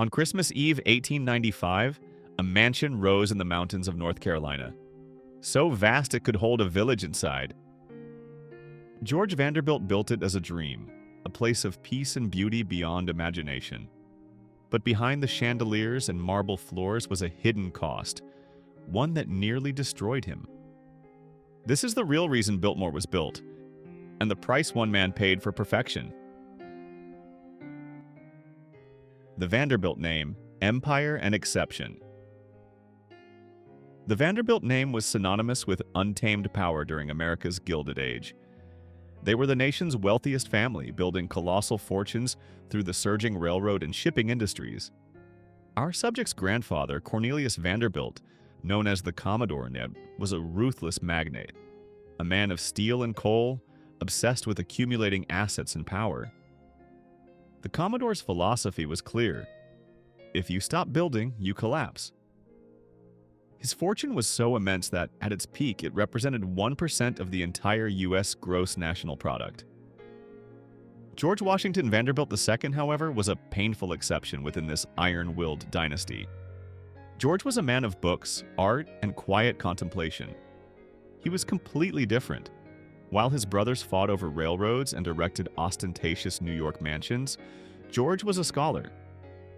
On Christmas Eve 1895, a mansion rose in the mountains of North Carolina, so vast it could hold a village inside. George Vanderbilt built it as a dream, a place of peace and beauty beyond imagination. But behind the chandeliers and marble floors was a hidden cost, one that nearly destroyed him. This is the real reason Biltmore was built, and the price one man paid for perfection. The Vanderbilt name, empire and exception. The Vanderbilt name was synonymous with untamed power during America's Gilded Age. They were the nation's wealthiest family, building colossal fortunes through the surging railroad and shipping industries. Our subject's grandfather, Cornelius Vanderbilt, known as the Commodore Neb, was a ruthless magnate, a man of steel and coal, obsessed with accumulating assets and power. The Commodore's philosophy was clear: if you stop building, you collapse. His fortune was so immense that, at its peak, it represented 1% of the entire U.S. gross national product. George Washington Vanderbilt II, however, was a painful exception within this iron-willed dynasty. George was a man of books, art, and quiet contemplation. He was completely different. While his brothers fought over railroads and erected ostentatious New York mansions, George was a scholar.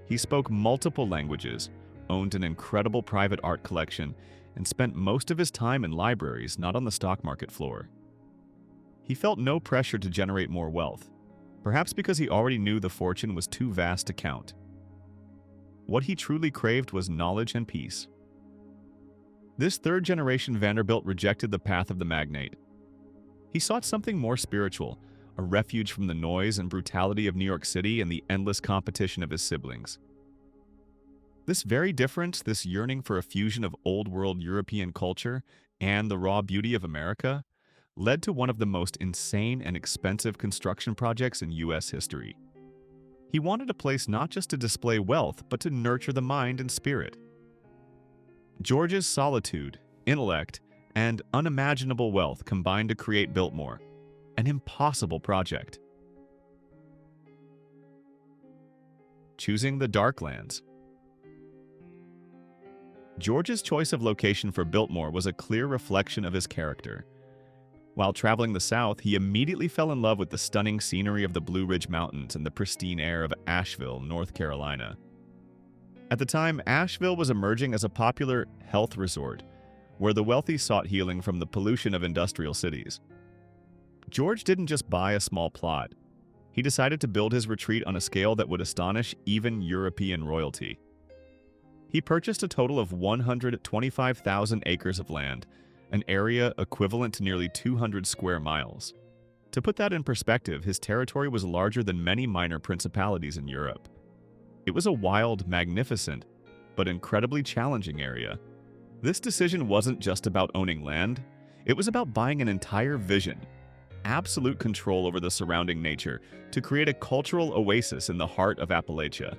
He spoke multiple languages, owned an incredible private art collection, and spent most of his time in libraries, not on the stock market floor. He felt no pressure to generate more wealth, perhaps because he already knew the fortune was too vast to count. What he truly craved was knowledge and peace. This third-generation Vanderbilt rejected the path of the magnate. He sought something more spiritual, a refuge from the noise and brutality of New York City and the endless competition of his siblings. This very difference, this yearning for a fusion of old-world European culture and the raw beauty of America, led to one of the most insane and expensive construction projects in U.S. history. He wanted a place not just to display wealth, but to nurture the mind and spirit. George's solitude, intellect, and unimaginable wealth combined to create Biltmore, an impossible project. Choosing the Darklands. George's choice of location for Biltmore was a clear reflection of his character. While traveling the South, he immediately fell in love with the stunning scenery of the Blue Ridge Mountains and the pristine air of Asheville, North Carolina. At the time, Asheville was emerging as a popular health resort, where the wealthy sought healing from the pollution of industrial cities. George didn't just buy a small plot. He decided to build his retreat on a scale that would astonish even European royalty. He purchased a total of 125,000 acres of land, an area equivalent to nearly 200 square miles. To put that in perspective, his territory was larger than many minor principalities in Europe. It was a wild, magnificent, but incredibly challenging area. This decision wasn't just about owning land, it was about buying an entire vision, absolute control over the surrounding nature, to create a cultural oasis in the heart of Appalachia.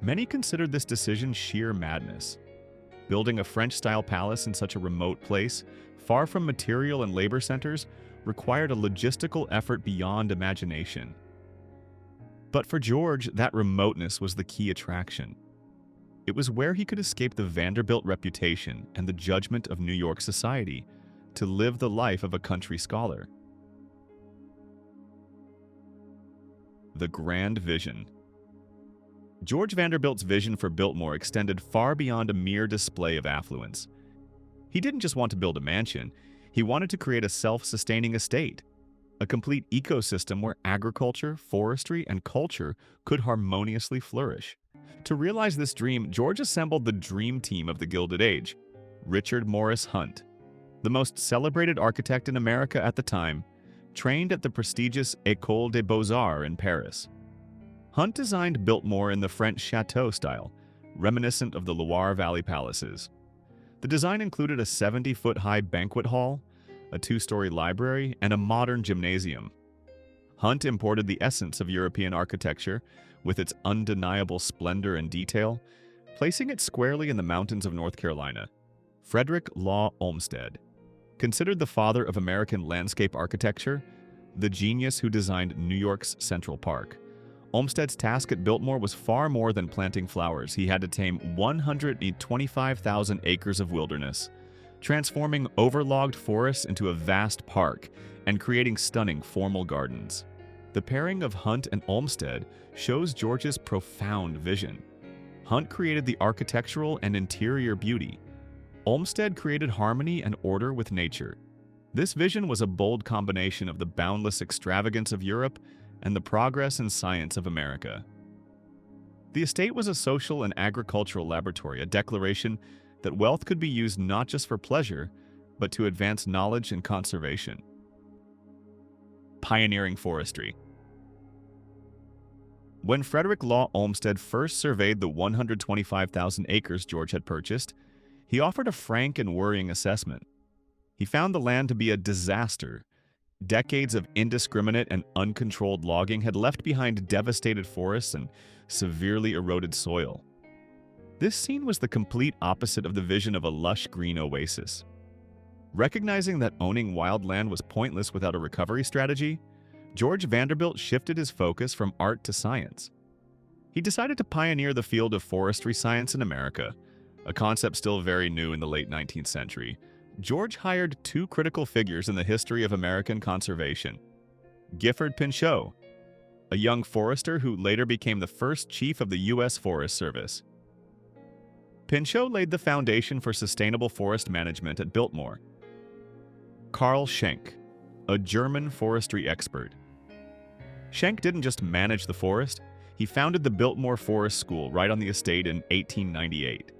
Many considered this decision sheer madness. Building a French-style palace in such a remote place, far from material and labor centers, required a logistical effort beyond imagination. But for George, that remoteness was the key attraction. It was where he could escape the Vanderbilt reputation and the judgment of New York society, to live the life of a country scholar. The grand vision. George Vanderbilt's vision for Biltmore extended far beyond a mere display of affluence. He didn't just want to build a mansion, he wanted to create a self-sustaining estate, a complete ecosystem where agriculture, forestry, and culture could harmoniously flourish. To realize this dream, George assembled the dream team of the Gilded Age: Richard Morris Hunt, the most celebrated architect in America at the time, trained at the prestigious École des Beaux-Arts in Paris. Hunt designed Biltmore in the French chateau style, reminiscent of the Loire Valley palaces. The design included a 70-foot-high banquet hall, a 2-story library, and a modern gymnasium. Hunt imported the essence of European architecture, with its undeniable splendor and detail, placing it squarely in the mountains of North Carolina. Frederick Law Olmsted, considered the father of American landscape architecture, the genius who designed New York's Central Park, Olmsted's task at Biltmore was far more than planting flowers. He had to tame 125,000 acres of wilderness, transforming overlogged forests into a vast park and creating stunning formal gardens. The pairing of Hunt and Olmsted shows George's profound vision. Hunt created the architectural and interior beauty. Olmsted created harmony and order with nature. This vision was a bold combination of the boundless extravagance of Europe and the progress and science of America. The estate was a social and agricultural laboratory, a declaration that wealth could be used not just for pleasure, but to advance knowledge and conservation. Pioneering forestry. When Frederick Law Olmsted first surveyed the 125,000 acres George had purchased, he offered a frank and worrying assessment. He found the land to be a disaster. Decades of indiscriminate and uncontrolled logging had left behind devastated forests and severely eroded soil. This scene was the complete opposite of the vision of a lush green oasis. Recognizing that owning wild land was pointless without a recovery strategy, George Vanderbilt shifted his focus from art to science. He decided to pioneer the field of forestry science in America, a concept still very new in the late 19th century. George hired two critical figures in the history of American conservation. Gifford Pinchot, a young forester who later became the first chief of the U.S. Forest Service. Pinchot laid the foundation for sustainable forest management at Biltmore. Carl Schenk, a German forestry expert. Schenk didn't just manage the forest, he founded the Biltmore Forest School right on the estate in 1898.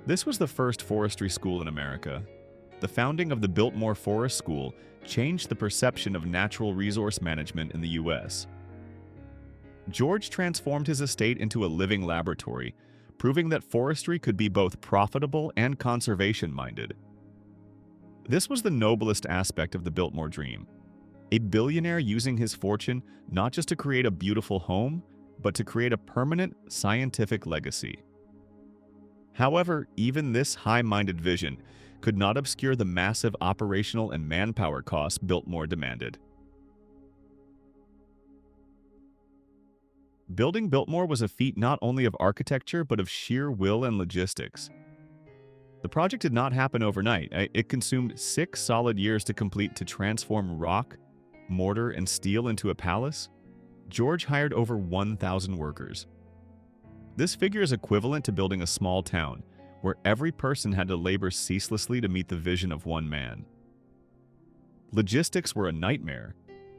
This was the first forestry school in America. The founding of the Biltmore Forest School changed the perception of natural resource management in the U.S. George transformed his estate into a living laboratory, proving that forestry could be both profitable and conservation-minded. This was the noblest aspect of the Biltmore dream. A billionaire using his fortune not just to create a beautiful home, but to create a permanent scientific legacy. However, even this high-minded vision could not obscure the massive operational and manpower costs Biltmore demanded. Building Biltmore was a feat not only of architecture but of sheer will and logistics. The project did not happen overnight. It consumed 6 solid years to complete. To transform rock, mortar, and steel into a palace, George hired over 1,000 workers. This figure is equivalent to building a small town, where every person had to labor ceaselessly to meet the vision of one man. Logistics were a nightmare.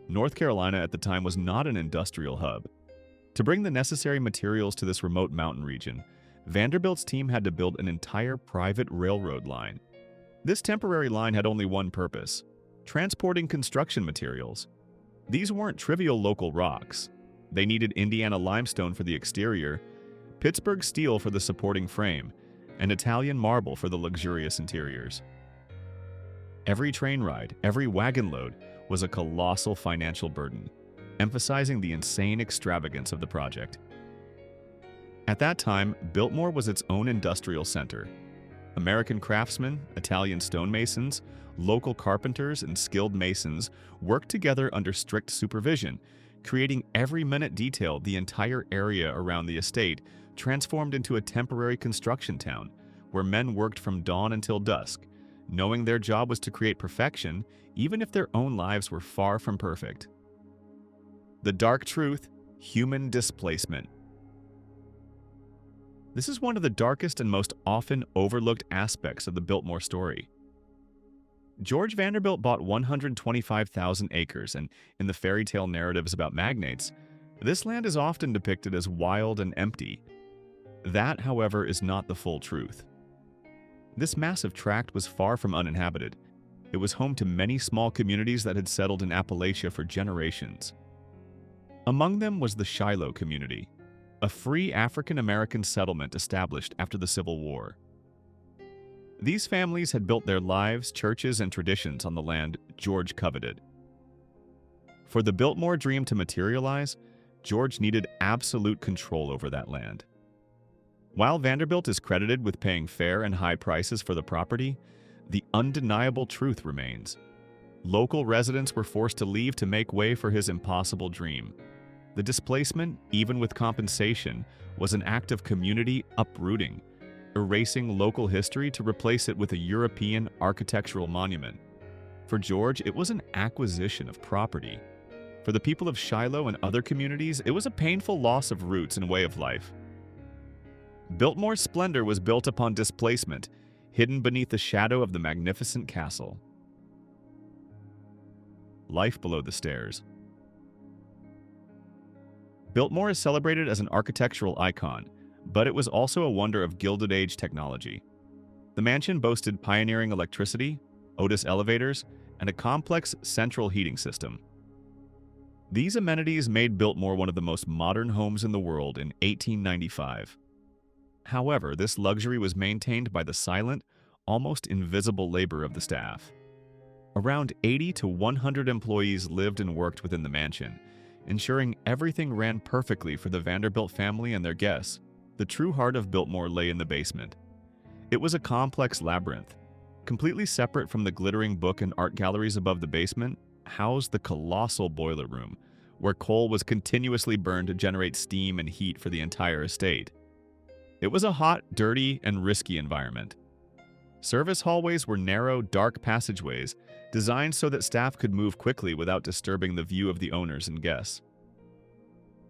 North Carolina at the time was not an industrial hub. To bring the necessary materials to this remote mountain region, Vanderbilt's team had to build an entire private railroad line. This temporary line had only one purpose: transporting construction materials. These weren't trivial local rocks. They needed Indiana limestone for the exterior, Pittsburgh steel for the supporting frame, and Italian marble for the luxurious interiors. Every train ride, every wagon load was a colossal financial burden, emphasizing the insane extravagance of the project. At that time, Biltmore was its own industrial center. American craftsmen, Italian stonemasons, local carpenters, and skilled masons worked together under strict supervision, creating every minute detail. The entire area around the estate transformed into a temporary construction town, where men worked from dawn until dusk, knowing their job was to create perfection, even if their own lives were far from perfect. The dark truth: human displacement. This is one of the darkest and most often overlooked aspects of the Biltmore story. George Vanderbilt bought 125,000 acres, and in the fairy tale narratives about magnates, this land is often depicted as wild and empty. That, however, is not the full truth. This massive tract was far from uninhabited. It was home to many small communities that had settled in Appalachia for generations. Among them was the Shiloh community, a free African-American settlement established after the Civil War. These families had built their lives, churches, and traditions on the land George coveted. For the Biltmore dream to materialize, George needed absolute control over that land. While Vanderbilt is credited with paying fair and high prices for the property, the undeniable truth remains. Local residents were forced to leave to make way for his impossible dream. The displacement, even with compensation, was an act of community uprooting, erasing local history to replace it with a European architectural monument. For George, it was an acquisition of property. For the people of Shiloh and other communities, it was a painful loss of roots and way of life. Biltmore's splendor was built upon displacement, hidden beneath the shadow of the magnificent castle. Life below the stairs. Biltmore is celebrated as an architectural icon, but it was also a wonder of Gilded Age technology. The mansion boasted pioneering electricity, Otis elevators, and a complex central heating system. These amenities made Biltmore one of the most modern homes in the world in 1895. However, this luxury was maintained by the silent, almost invisible labor of the staff. Around 80 to 100 employees lived and worked within the mansion, ensuring everything ran perfectly for the Vanderbilt family and their guests. The true heart of Biltmore lay in the basement. It was a complex labyrinth. Completely separate from the glittering book and art galleries above the basement, housed the colossal boiler room, where coal was continuously burned to generate steam and heat for the entire estate. It was a hot, dirty, and risky environment. Service hallways were narrow, dark passageways, designed so that staff could move quickly without disturbing the view of the owners and guests.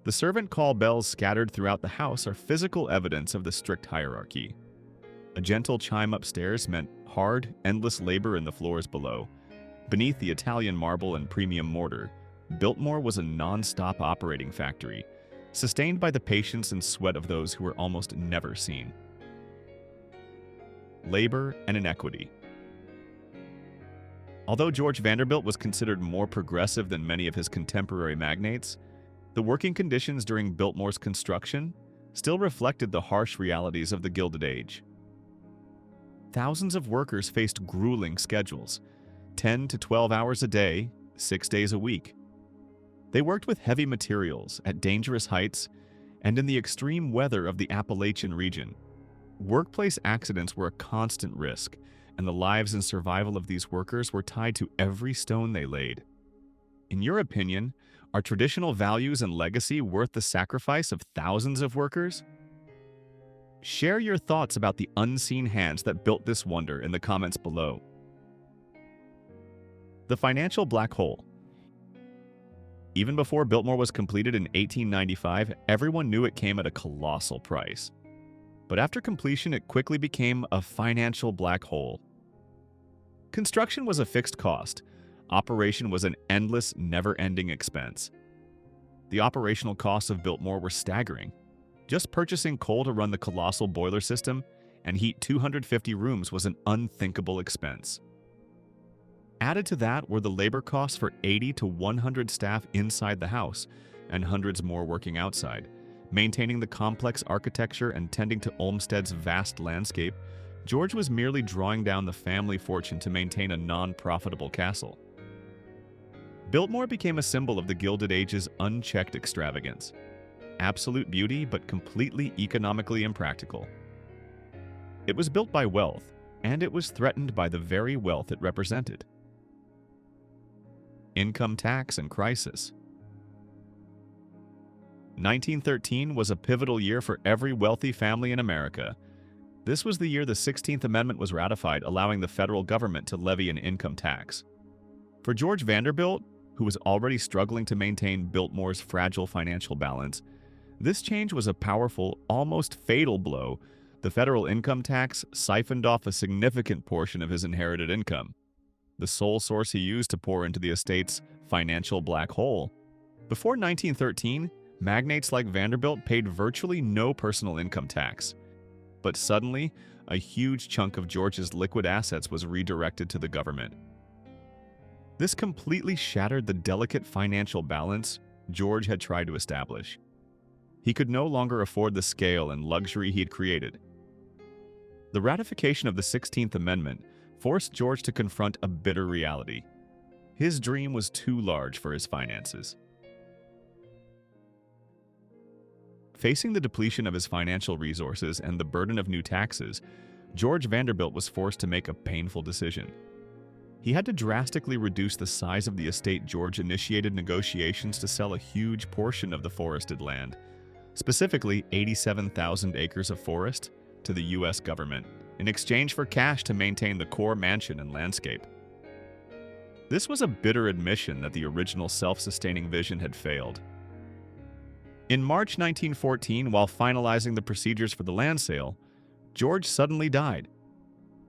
The servant call bells scattered throughout the house are physical evidence of the strict hierarchy. A gentle chime upstairs meant hard, endless labor in the floors below. Beneath the Italian marble and premium mortar, Biltmore was a non-stop operating factory, sustained by the patience and sweat of those who were almost never seen. Labor and inequity. Although George Vanderbilt was considered more progressive than many of his contemporary magnates, the working conditions during Biltmore's construction still reflected the harsh realities of the Gilded Age. Thousands of workers faced grueling schedules, 10 to 12 hours a day, 6 days a week. They worked with heavy materials at dangerous heights and in the extreme weather of the Appalachian region. Workplace accidents were a constant risk, and the lives and survival of these workers were tied to every stone they laid. In your opinion, are traditional values and legacy worth the sacrifice of thousands of workers? Share your thoughts about the unseen hands that built this wonder in the comments below. The financial black hole. Even before Biltmore was completed in 1895, everyone knew it came at a colossal price. But after completion, it quickly became a financial black hole. Construction was a fixed cost. Operation was an endless, never-ending expense. The operational costs of Biltmore were staggering. Just purchasing coal to run the colossal boiler system and heat 250 rooms was an unthinkable expense. Added to that were the labor costs for 80 to 100 staff inside the house and hundreds more working outside, maintaining the complex architecture and tending to Olmsted's vast landscape. George was merely drawing down the family fortune to maintain a non-profitable castle. Biltmore became a symbol of the Gilded Age's unchecked extravagance. Absolute beauty, but completely economically impractical. It was built by wealth, and it was threatened by the very wealth it represented. Income tax and crisis. 1913 was a pivotal year for every wealthy family in America. This was the year the 16th Amendment was ratified, allowing the federal government to levy an income tax. For George Vanderbilt, who was already struggling to maintain Biltmore's fragile financial balance, this change was a powerful, almost fatal blow. The federal income tax siphoned off a significant portion of his inherited income, the sole source he used to pour into the estate's financial black hole. Before 1913, magnates like Vanderbilt paid virtually no personal income tax. But suddenly, a huge chunk of George's liquid assets was redirected to the government. This completely shattered the delicate financial balance George had tried to establish. He could no longer afford the scale and luxury he had created. The ratification of the 16th Amendment forced George to confront a bitter reality. His dream was too large for his finances. Facing the depletion of his financial resources and the burden of new taxes, George Vanderbilt was forced to make a painful decision. He had to drastically reduce the size of the estate. George initiated negotiations to sell a huge portion of the forested land, specifically 87,000 acres of forest, to the U.S. government, in exchange for cash to maintain the core mansion and landscape. This was a bitter admission that the original self-sustaining vision had failed. In March 1914, while finalizing the procedures for the land sale, George suddenly died.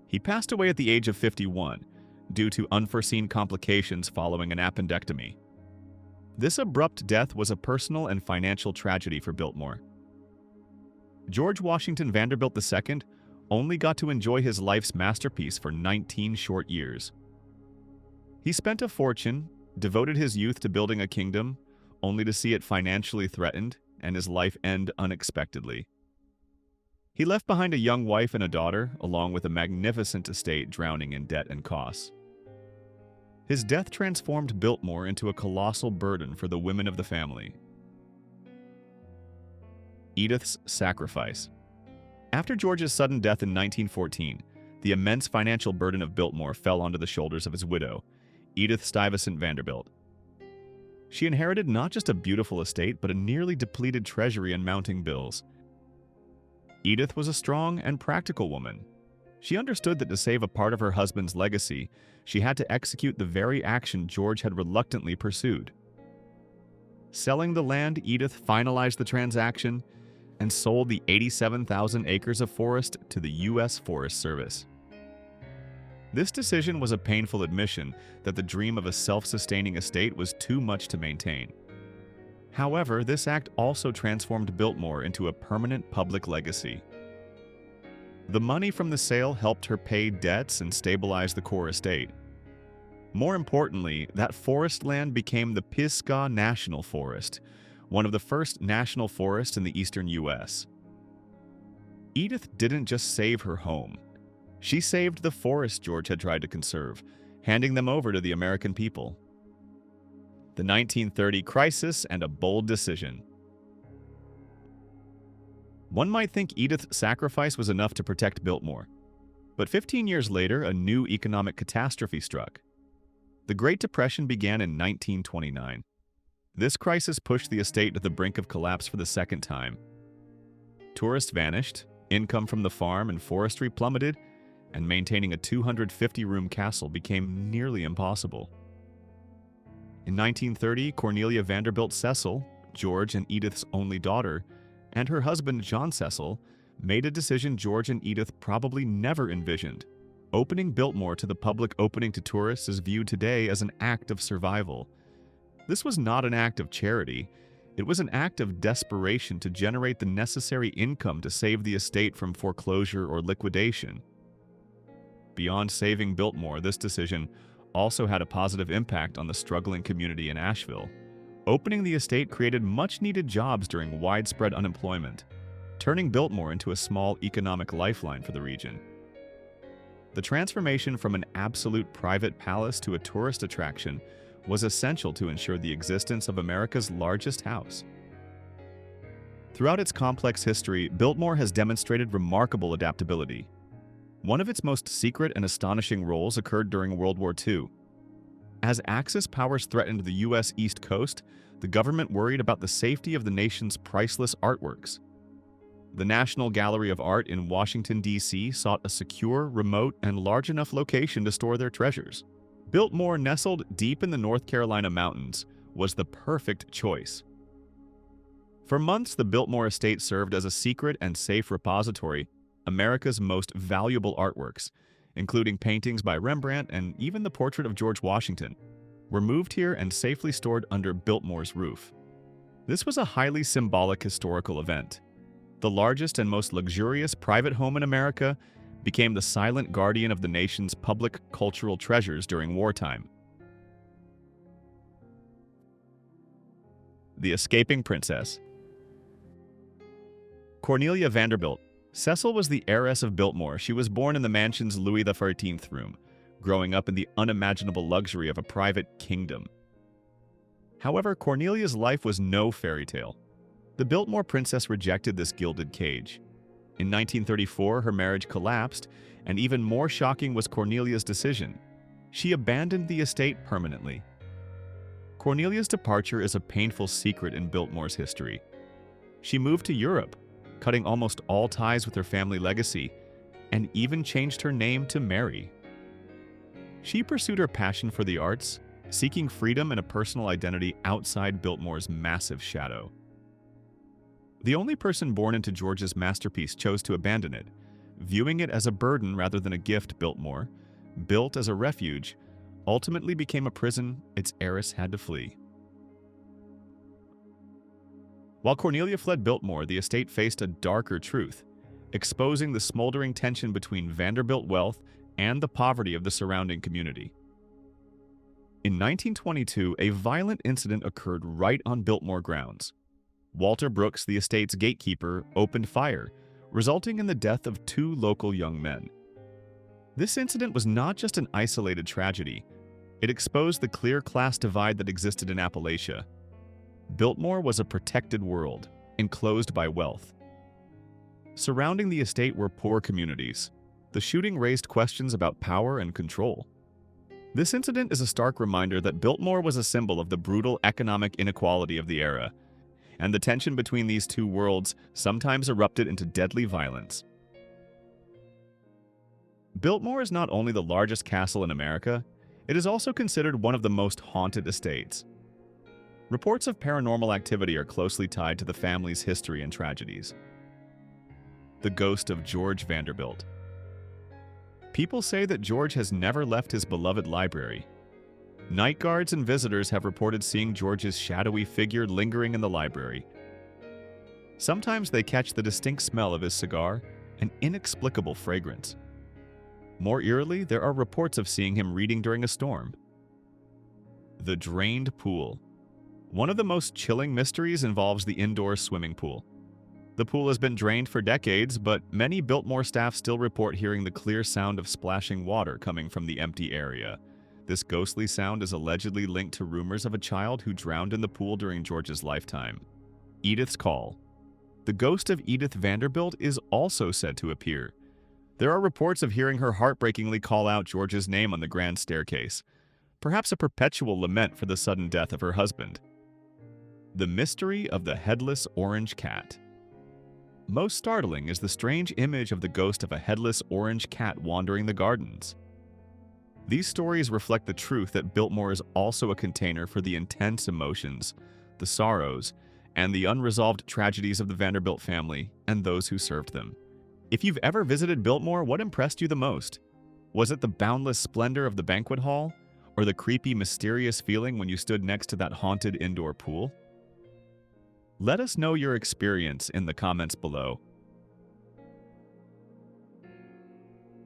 He passed away at the age of 51 due to unforeseen complications following an appendectomy. This abrupt death was a personal and financial tragedy for Biltmore. George Washington Vanderbilt II only got to enjoy his life's masterpiece for 19 short years. He spent a fortune, devoted his youth to building a kingdom, only to see it financially threatened and his life end unexpectedly. He left behind a young wife and a daughter, along with a magnificent estate drowning in debt and costs. His death transformed Biltmore into a colossal burden for the women of the family. Edith's sacrifice. After George's sudden death in 1914, the immense financial burden of Biltmore fell onto the shoulders of his widow, Edith Stuyvesant Vanderbilt. She inherited not just a beautiful estate, but a nearly depleted treasury and mounting bills. Edith was a strong and practical woman. She understood that to save a part of her husband's legacy, she had to execute the very action George had reluctantly pursued. Selling the land, Edith finalized the transaction and sold the 87,000 acres of forest to the U.S. Forest Service. This decision was a painful admission that the dream of a self-sustaining estate was too much to maintain. However, this act also transformed Biltmore into a permanent public legacy. The money from the sale helped her pay debts and stabilize the core estate. More importantly, that forest land became the Pisgah National Forest, one of the first national forests in the eastern U.S. Edith didn't just save her home. She saved the forests George had tried to conserve, handing them over to the American people. The 1930 crisis and a bold decision. One might think Edith's sacrifice was enough to protect Biltmore, but 15 years later, a new economic catastrophe struck. The Great Depression began in 1929. This crisis pushed the estate to the brink of collapse for the second time. Tourists vanished, income from the farm and forestry plummeted, and maintaining a 250-room castle became nearly impossible. In 1930, Cornelia Vanderbilt Cecil, George and Edith's only daughter, and her husband John Cecil made a decision George and Edith probably never envisioned. Opening Biltmore to the public opening to tourists is viewed today as an act of survival. This was not an act of charity. It was an act of desperation to generate the necessary income to save the estate from foreclosure or liquidation. Beyond saving Biltmore, this decision also had a positive impact on the struggling community in Asheville. Opening the estate created much-needed jobs during widespread unemployment, turning Biltmore into a small economic lifeline for the region. The transformation from an absolute private palace to a tourist attraction was essential to ensure the existence of America's largest house. Throughout its complex history, Biltmore has demonstrated remarkable adaptability. One of its most secret and astonishing roles occurred during World War II. As Axis powers threatened the U.S. East Coast, the government worried about the safety of the nation's priceless artworks. The National Gallery of Art in Washington, D.C. sought a secure, remote, and large enough location to store their treasures. Biltmore, nestled deep in the North Carolina mountains, was the perfect choice. For months, the Biltmore Estate served as a secret and safe repository America's most valuable artworks, including paintings by Rembrandt and even the portrait of George Washington, were moved here and safely stored under Biltmore's roof. This was a highly symbolic historical event. The largest and most luxurious private home in America became the silent guardian of the nation's public cultural treasures during wartime. The Escaping Princess. Cornelia Vanderbilt. Cecil was the heiress of Biltmore. She was born in the mansion's Louis XIV room, growing up in the unimaginable luxury of a private kingdom. However, Cornelia's life was no fairy tale. The Biltmore princess rejected this gilded cage. In 1934, her marriage collapsed, and even more shocking was Cornelia's decision. She abandoned the estate permanently. Cornelia's departure is a painful secret in Biltmore's history. She moved to Europe, cutting almost all ties with her family legacy, and even changed her name to Mary. She pursued her passion for the arts, seeking freedom and a personal identity outside Biltmore's massive shadow. The only person born into George's masterpiece chose to abandon it, viewing it as a burden rather than a gift. Biltmore, built as a refuge, ultimately became a prison its heiress had to flee. While Cornelia fled Biltmore, the estate faced a darker truth, exposing the smoldering tension between Vanderbilt wealth and the poverty of the surrounding community. In 1922, a violent incident occurred right on Biltmore grounds. Walter Brooks, the estate's gatekeeper, opened fire, resulting in the death of 2 local young men. This incident was not just an isolated tragedy. It exposed the clear class divide that existed in Appalachia. Biltmore was a protected world, enclosed by wealth. Surrounding the estate were poor communities. The shooting raised questions about power and control. This incident is a stark reminder that Biltmore was a symbol of the brutal economic inequality of the era, and the tension between these two worlds sometimes erupted into deadly violence. Biltmore is not only the largest castle in America, it is also considered one of the most haunted estates. Reports of paranormal activity are closely tied to the family's history and tragedies. The ghost of George Vanderbilt. People say that George has never left his beloved library. Night guards and visitors have reported seeing George's shadowy figure lingering in the library. Sometimes they catch the distinct smell of his cigar, an inexplicable fragrance. More eerily, there are reports of seeing him reading during a storm. The drained pool. One of the most chilling mysteries involves the indoor swimming pool. The pool has been drained for decades, but many Biltmore staff still report hearing the clear sound of splashing water coming from the empty area. This ghostly sound is allegedly linked to rumors of a child who drowned in the pool during George's lifetime. Edith's call. The ghost of Edith Vanderbilt is also said to appear. There are reports of hearing her heartbreakingly call out George's name on the grand staircase, perhaps a perpetual lament for the sudden death of her husband. The mystery of the headless orange cat. Most startling is the strange image of the ghost of a headless orange cat wandering the gardens. These stories reflect the truth that Biltmore is also a container for the intense emotions, the sorrows, and the unresolved tragedies of the Vanderbilt family and those who served them. If you've ever visited Biltmore, what impressed you the most? Was it the boundless splendor of the banquet hall, or the creepy, mysterious feeling when you stood next to that haunted indoor pool? Let us know your experience in the comments below.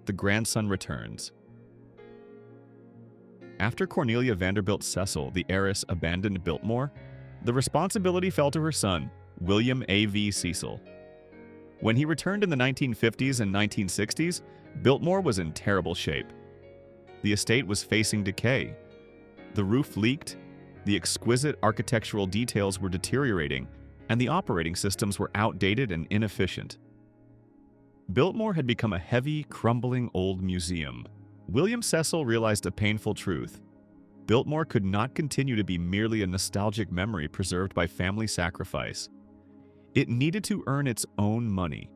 The grandson returns. After Cornelia Vanderbilt Cecil, the heiress, abandoned Biltmore, the responsibility fell to her son, William A.V. Cecil. When he returned in the 1950s and 1960s, Biltmore was in terrible shape. The estate was facing decay. The roof leaked, the exquisite architectural details were deteriorating, and the operating systems were outdated and inefficient. Biltmore had become a heavy, crumbling old museum. William Cecil realized a painful truth. Biltmore could not continue to be merely a nostalgic memory preserved by family sacrifice. It needed to earn its own money.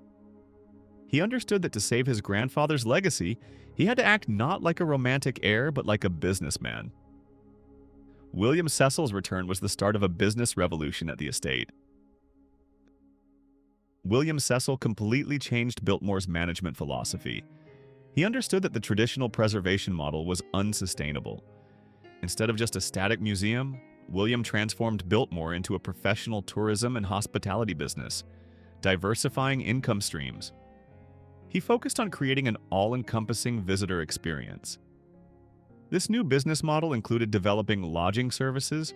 He understood that to save his grandfather's legacy, he had to act not like a romantic heir, but like a businessman. William Cecil's return was the start of a business revolution at the estate. William Cecil completely changed Biltmore's management philosophy. He understood that the traditional preservation model was unsustainable. Instead of just a static museum, William transformed Biltmore into a professional tourism and hospitality business, diversifying income streams. He focused on creating an all-encompassing visitor experience. This new business model included developing lodging services,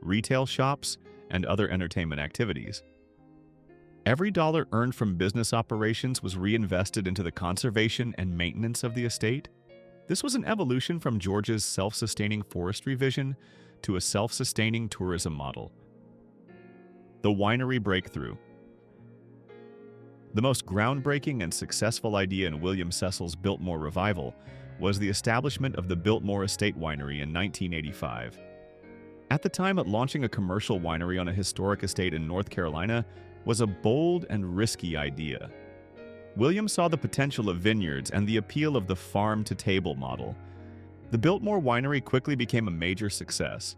retail shops, and other entertainment activities. Every dollar earned from business operations was reinvested into the conservation and maintenance of the estate. This was an evolution from George's self-sustaining forestry vision to a self-sustaining tourism model. The winery breakthrough. The most groundbreaking and successful idea in William Cecil's Biltmore revival was the establishment of the Biltmore Estate winery in 1985. At the time, launching a commercial winery on a historic estate in North Carolina was a bold and risky idea. William saw the potential of vineyards and the appeal of the farm-to-table model. The Biltmore winery quickly became a major success.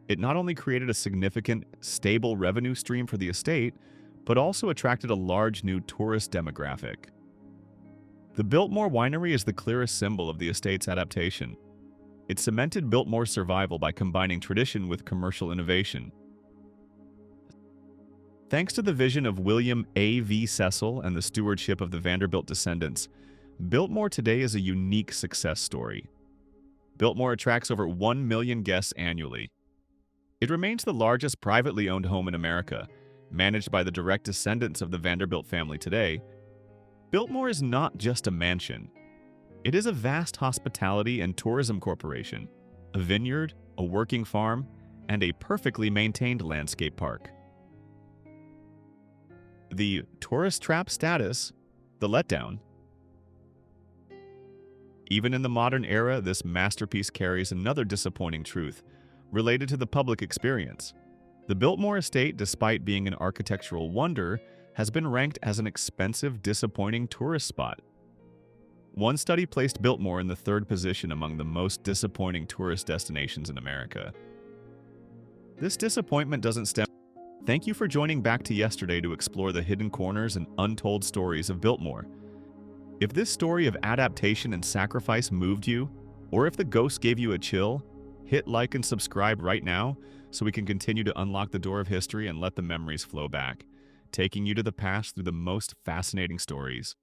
It not only created a significant, stable revenue stream for the estate, but also attracted a large new tourist demographic. The Biltmore winery is the clearest symbol of the estate's adaptation. It cemented Biltmore's survival by combining tradition with commercial innovation. Thanks to the vision of William A.V. Cecil and the stewardship of the Vanderbilt descendants, Biltmore today is a unique success story. Biltmore attracts over 1 million guests annually. It remains the largest privately owned home in America, managed by the direct descendants of the Vanderbilt family today. Biltmore is not just a mansion. It is a vast hospitality and tourism corporation, a vineyard, a working farm, and a perfectly maintained landscape park. The tourist trap status, the letdown. Even in the modern era, this masterpiece carries another disappointing truth related to the public experience. The Biltmore Estate, despite being an architectural wonder, has been ranked as an expensive, disappointing tourist spot. One study placed Biltmore in the third position among the most disappointing tourist destinations in America. This disappointment doesn't stem. Thank you for joining Back to Yesterday to explore the hidden corners and untold stories of Biltmore. If this story of adaptation and sacrifice moved you, or if the ghost gave you a chill, hit like and subscribe right now so we can continue to unlock the door of history and let the memories flow back, taking you to the past through the most fascinating stories.